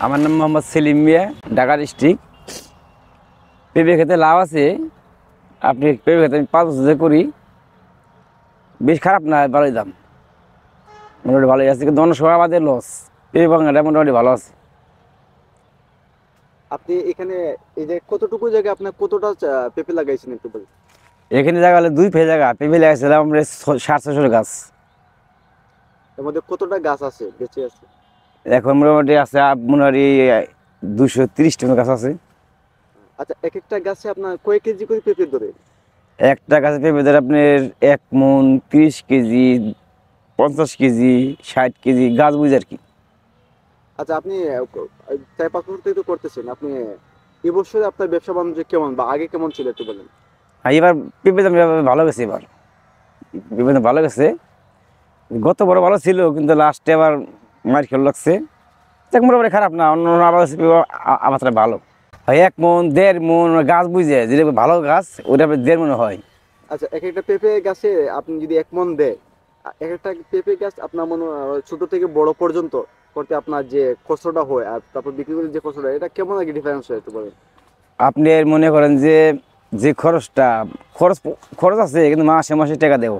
আমার নাম মোহাম্মদ সেলিম মিয়া, ঢাকা ডিস্ট্রিক্ট। পেঁপে খেতে লাভ আছে। আপনি পেঁপে খেতে আমি 5 বছর ধরে করি। বেশ খারাপ না, ভালোই দাম, মোটামুটি ভালোই আছে, কিন্তু অন্য সময় আমাদের লস। পেঁপে বাগানটা মোটামুটি ভালো আছে। আপনি এখানে এই যে কতটুকু জায়গায় আপনার কতটা পেঁপে লাগাইছেন একটু বলুন। এখানে জায়গা হলে 2 ফেজ জায়গা, পেঁপে লাগাইছিলাম আমরা 60-600 গাছ। এর মধ্যে কতটা গাছ আছে বেঁচে আছে? এখন মোটামুটি আছে মোটামুটি 230 টা গাছ আছে। আচ্ছা, এক একটা গাছে আপনার কয় কেজি করে পেঁপে ধরে? একটা গাছে পেঁপে ধরে আপনার 1 মণ, 30 কেজি, 50 কেজি, 60 কেজি, গাছ বুঝে আর কি। আচ্ছা, আপনি 4-5 বছর থেকে তো করতেছেন। আপনি এবছরে আপনার ব্যবসা বাণিজ্য কেমন বা আগে কেমন ছিল একটু বলেন। আর এবার পেঁপে দাম ভালো গেছে, এবার পেঁপে দাম ভালো গেছে। গত বড় ভালো ছিল, কিন্তু লাস্টে আবার মার খেয়াল লাগছে। দেখ মোটামুটি খারাপ না, অন্য আবার আমার ভালো হয়। 1 মণ, 1.5 মণ গাছ বুঝে, যেটা ভালো গাছ ওটা 1.5 মণ হয়। আচ্ছা, এক একটা পেঁপে গাছে আপনি যদি 1 মণ দেয়, এক একটা পেঁপে গাছ আপনার ছোট থেকে বড় পর্যন্ত করতে আপনার যে খরচটা হয় আর তারপর বিক্রি করে যে খরচটা, এটা কেমন আগে ডিফারেন্স হয় একটু বলেন। আপনি মনে করেন যে যে খরচটা, খরচ খরচ আছে, কিন্তু মাসে মাসে টাকা দেবো।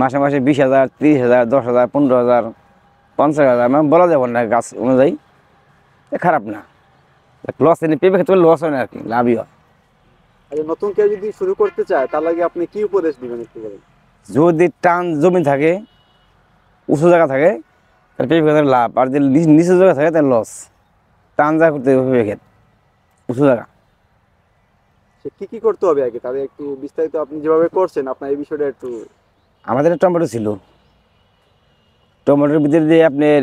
মাসে মাসে 20,000, 30,000, 10,000, 15,000, 50,000, মানে বলা যাবে না গাছ অনুযায়ী। খারাপ না, লস নেই, পেঁপে ক্ষেত্রে লস হয় না আর কি, লাভই হয়। আচ্ছা, নতুন কেউ যদি শুরু করতে চায় তার লাগে আপনি কি উপদেশ দিবেন একটু বলেন। যদি টান জমি থাকে, উঁচু জায়গা থাকে, তাহলে পেঁপে ক্ষেতের লাভ। আর যদি নিচু জায়গা থাকে তাহলে লস। টান জায়গা করতে হবে পেঁপে ক্ষেত, উঁচু জায়গা। সে কি কি করতে হবে আগে, তাহলে একটু বিস্তারিত আপনি যেভাবে করছেন আপনার এই বিষয়টা একটু। আমাদের টমেটো ছিল, টমেটোর ভিতরে দিয়ে আপনার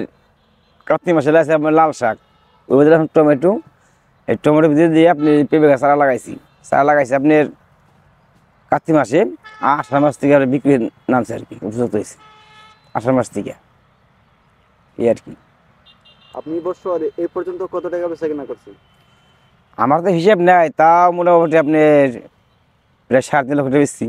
কার্তিক মাসে আছে আপনার লাল শাক, ওই ভিতরে এখন টমেটো। এই টমেটোর ভিতরে দিয়ে আপনি পেঁপে গাছ চারা লাগাইছি। চারা লাগাইছি আপনার কার্তিক মাসে। 8 মাস থেকে আর বিক্রি নামছে আর কি, উপযুক্ত হয়েছে 8 মাস থেকে, এই আর কি। আপনি বছর এই পর্যন্ত কত টাকা বেচা কেনা করছেন? আমার তো হিসেব নেই, তাও মোটামুটি আপনার প্রায় 3.5 লক্ষ টাকা বেচছি।